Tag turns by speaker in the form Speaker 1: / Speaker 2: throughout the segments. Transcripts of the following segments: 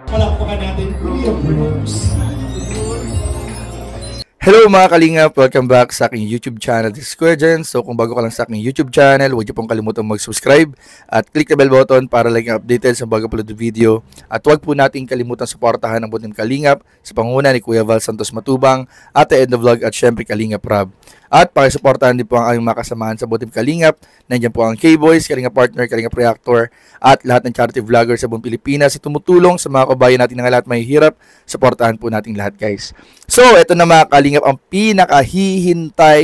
Speaker 1: Palakpakan natin, Kuya Bruce.
Speaker 2: Hello mga kalingap! Welcome back sa aking YouTube channel. This is Kuya Jen. So kung bago ka lang sa aking YouTube channel, huwag niyo pong kalimutan mag-subscribe at click the bell button para laging updated sa bago upload na video. At huwag po natin kalimutan suportahan ang Butim Kalingap sa panguna ni Kuya Val Santos Matubang, Ate Edna Vlog at syempre Kalingap Rob. At pakisuportahan din po ang aming makasamahan sa Butim Kalingap. Nandiyan po ang K-Boys, Kalingap Partner, Kalingap Reactor at lahat ng charity vloggers sa buong Pilipinas na tumutulong sa mga kabayan natin na lahat may hirap. Suportahan po natin lahat, guys. So, ito na mga Kalingap ang pinakahihintay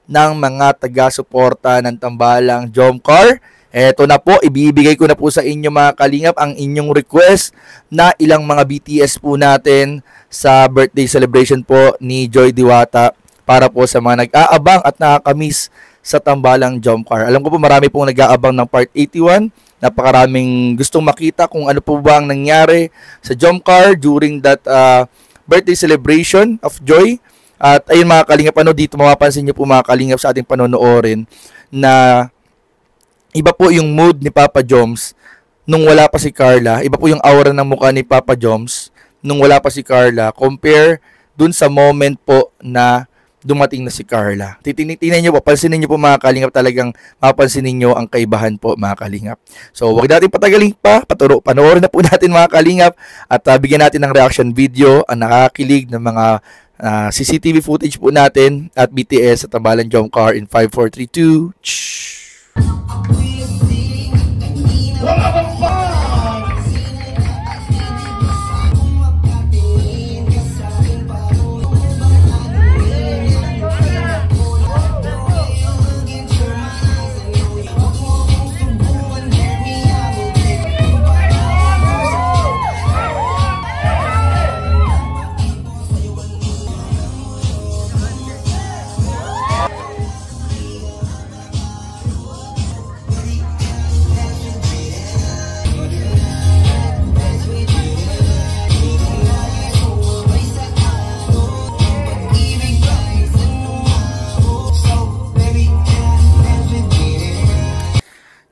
Speaker 2: ng mga taga-suporta ng Tambalang Jomcar. Eto na po, ibibigay ko na po sa inyo mga Kalingap ang inyong request na ilang mga BTS po natin sa birthday celebration po ni Joy Diwata para po sa mga nag-aabang at nakakamiss sa Tambalang Jomcar. Alam ko po marami pong nag-aabang ng Part 81. Napakaraming gustong makita kung ano po ba ang nangyari sa Jomcar during that birthday celebration of Joy. At ayun mga Kalingap, dito mapapansin niyo po mga Kalingap sa ating panonoorin na iba po yung mood ni Papa Joms nung wala pa si Carla. Iba po yung aura ng mukha ni Papa Joms nung wala pa si Carla compare dun sa moment po na dumating na si Carla. Titingnan niyo po, pansinin niyo po mga Kalingap, talagang mapansinin niyo ang kaibahan po mga Kalingap. So, wag natin patagalin pa, panoorin na po natin mga Kalingap at bigyan natin ng reaction video ang nakakakilig ng mga CCTV footage po natin at BTS sa Tambalang Jomcar in 5, 4, 3, 2.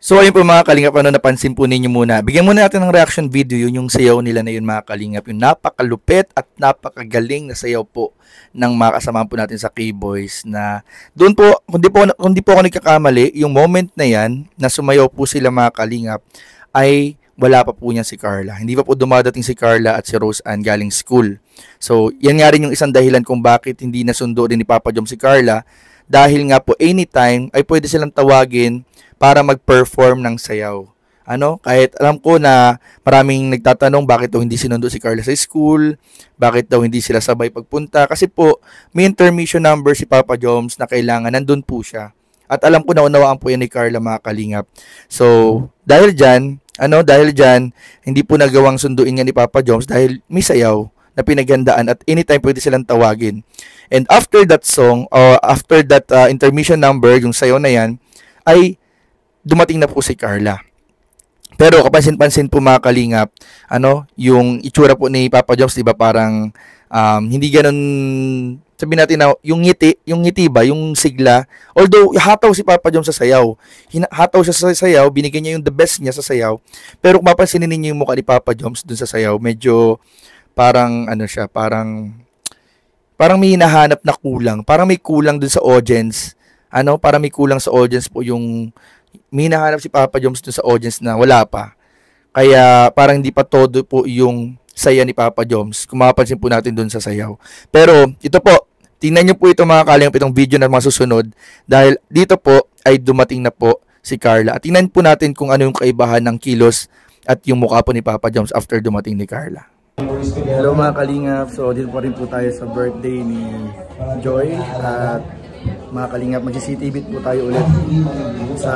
Speaker 2: So ayun po mga Kalingap, napansin po ninyo muna. Bigyan muna natin ng reaction video yung sayaw nila na yun mga Kalingap. Yung napakalupit at napakagaling na sayaw po ng mga kasama po natin sa K-Boys na doon po, kung di po ako nagkakamali, yung moment na yan na sumayaw po sila mga Kalingap ay wala pa po niyan si Carla. Hindi pa po dumadating si Carla at si Rose Ann galing school. So yan nga rin yung isang dahilan kung bakit hindi nasundo din ni Papa Jom si Carla, dahil nga po anytime ay pwede silang tawagin para mag-perform ng sayaw. Kahit alam ko na maraming nagtatanong bakit daw hindi sinundo si Carla sa school, bakit daw hindi sila sabay pagpunta, kasi po may intermission number si Papa Joms na kailangan nandun po siya. At alam ko na unawaan po yan ni Carla mga Kalingap. So, dahil dyan, hindi po nagawang sunduin nga ni Papa Joms dahil may sayaw na pinaghandaan at anytime pwede silang tawagin. And after that song, or after that intermission number, yung sayaw na yan, ay dumating na po si Carla. Pero kapansin-pansin po mga Kalingap, yung itsura po ni Papa Joms, diba parang hindi ganun, sabihin natin na yung ngiti ba, yung sigla, although hataw si Papa Joms sa sayaw. Hataw siya sa sayaw, binigyan niya yung the best niya sa sayaw. Pero kung mapansinin niyo yung mukha ni Papa Joms dun sa sayaw, medyo parang parang may hinahanap na kulang. Parang may kulang dun sa audience. Parang may kulang sa audience po yung may hinahanap si Papa Joms dun sa audience na wala pa. Kaya parang hindi pa todo po yung saya ni Papa Joms kung mapapansin po natin dun sa sayaw. Pero ito po, tingnan nyo po ito mga Kalingap, itong video na masusunod dahil dito po ay dumating na po si Carla. At tingnan po natin kung ano yung kaibahan ng kilos at yung mukha po ni Papa Joms after dumating ni Carla. Hello mga Kalingap, so dito pa rin po tayo sa birthday ni Joy at mga Kalingap, mag-CCTV po tayo ulit sa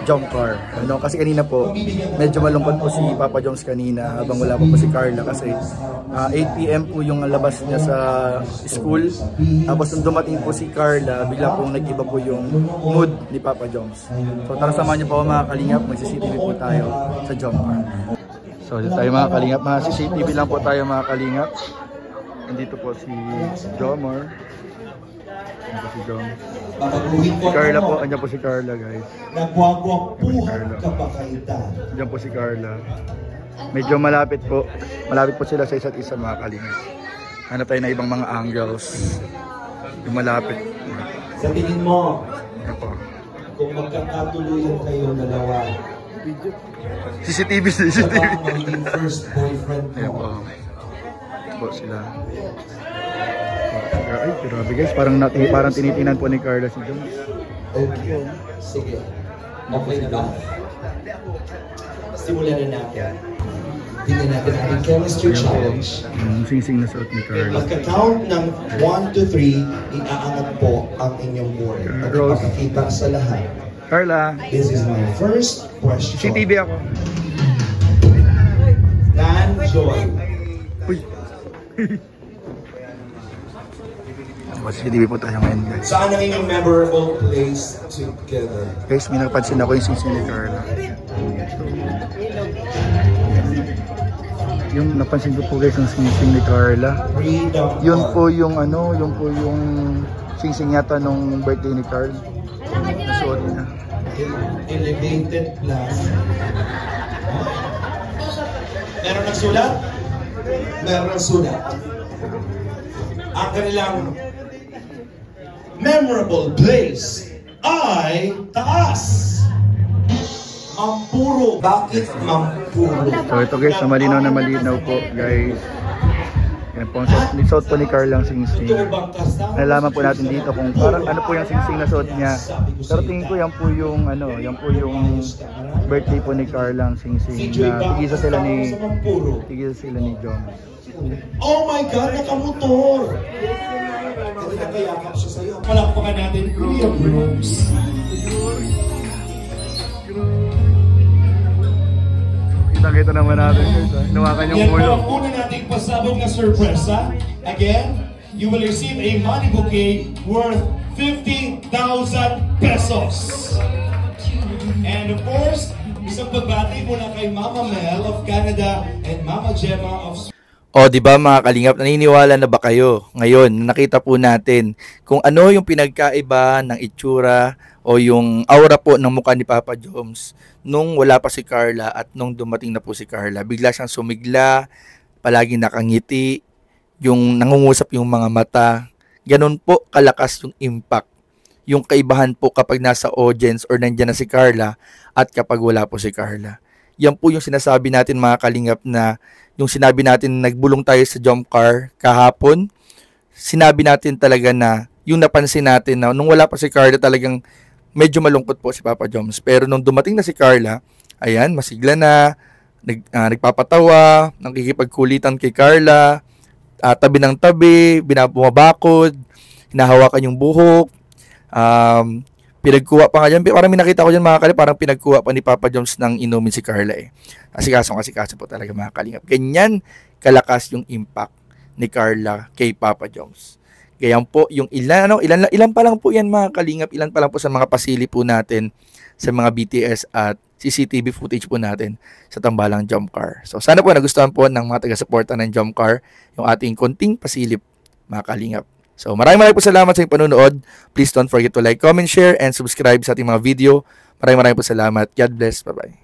Speaker 2: Jomcar. Kasi kanina po, medyo malungkot po si Papa Joms kanina habang wala po si Carla kasi 8 PM po yung labas niya sa school. Tapos nung dumating po si Carla, bigla pong nag-iba po yung mood ni Papa Joms. So tara samahan niyo po mga Kalingap, mag-CCTV po tayo sa Jomcar. So dito tayo mga Kalingap, mga CCTV lang po tayo mga Kalingap. Nandito po si Jomar. Yan po si Joms.
Speaker 1: Babaguhin ko
Speaker 2: Si Carla
Speaker 1: ano,
Speaker 2: po, andyan po si Carla guys.
Speaker 1: nagwagwapuhan ka pa kaita.
Speaker 2: Andyan po si Carla. Medyo malapit po. Malapit po sila sa isa't isa mga kalingap. Hanap tayo na ibang mga angles. Yung malapit.
Speaker 1: Sa tingin mo,
Speaker 2: Yan po.
Speaker 1: kung magkakatuluyan kayo dalawa,
Speaker 2: CCTV.
Speaker 1: siya ba ang magiging first boyfriend
Speaker 2: Ayan po.
Speaker 1: mo?
Speaker 2: Ito po sila. Ay, grabe guys. Parang tinitinan po ni Carla si Joms.
Speaker 1: Okay. Sige. Okay na ba? Simulan na natin. Tingnan natin ang ating chemistry challenge.
Speaker 2: Sing-sing na suot ni Carla.
Speaker 1: Magka-count ng 1 to 3, iaangat po ang inyong board. At
Speaker 2: Rose.
Speaker 1: ipakakita sa lahat.
Speaker 2: Carla,
Speaker 1: This is my first question.
Speaker 2: CCTV ako.
Speaker 1: Dan Joy.
Speaker 2: Uy. CCTV po tayo ngayon guys.
Speaker 1: Saan ang inyong memorable place together?
Speaker 2: Guys, may napansin ako yung sing-sing ni Carla. Yung napansin ko po guys yung sing-sing ni Carla.
Speaker 1: Freedom.
Speaker 2: Yun po yung ano, yun po yung sing-sing yata nung birthday ni Carl. Nasuot niya.
Speaker 1: Elevated plus. Meron ng sulat? Meron ng sulat. Ang kanilang memorable place ay taas. Mampuro. Bakit Mampuro?
Speaker 2: So ito guys, na malinaw po guys. Yan po, ang suot po ni Carl ang sing-sing.
Speaker 1: Ito bang kasama?
Speaker 2: Nalaman po natin dito kung parang ano po yung sing-sing na suot niya. Pero tingin ko yan po yung ano, yan po yung birthday po ni Carl ang sing-sing na tigisa sila ni Joms.
Speaker 1: Oh my God, nakamotor! Kasi nakayakap siya sa'yo. Palakpakan natin, Kuya Brooks.
Speaker 2: Kita naman natin guys, ha? Hinawakan yung
Speaker 1: Yan po
Speaker 2: ulo.
Speaker 1: ang una nating pasabog na sorpresa. Again, you will receive a money bouquet worth 50,000 pesos. And of course, isang pagbati muna kay Mama Mel of Canada and Mama Gemma of
Speaker 2: O, di ba mga kalingap, naniniwala na ba kayo ngayon na nakita po natin kung ano yung pinagkaiba ng itsura o yung aura po ng mukha ni Papa Joms nung wala pa si Carla at nung dumating na po si Carla. Bigla siyang sumigla, palagi nakangiti, yung nangungusap yung mga mata. Ganun po kalakas yung impact, yung kaibahan po kapag nasa audience or nandyan na si Carla at kapag wala po si Carla. Yan po yung sinasabi natin mga kalingap na yung sinabi natin nagbulong tayo sa jump car kahapon, sinabi natin talaga na yung napansin natin na nung wala pa si Carla talagang medyo malungkot po si Papa Joms. Pero nung dumating na si Carla, ayan, masigla na, nagpapatawa, nakikipagkulitan kay Carla, tabi ng tabi, bumabakod, hinahawakan yung buhok, pinagkuha pa nga dyan. Parang minakita ko dyan mga kalingap, parang pinagkuha pa ni Papa Joms ng inumin si Carla eh. Asikaso po talaga mga kalingap. Ganyan kalakas yung impact ni Carla kay Papa Joms. Ganyan po yung ilan pa lang po yan mga kalingap, ilan pa lang po sa mga pasili po natin sa mga BTS at CCTV footage po natin sa tambalang jump car. So sana po nagustuhan po ng mga taga-suporta ng jump car yung ating konting pasilip mga kalingap. So maraming po salamat sa inyong panunood. Please don't forget to like, comment, share, and subscribe sa ating mga video. Maraming po salamat. God bless. Bye-bye.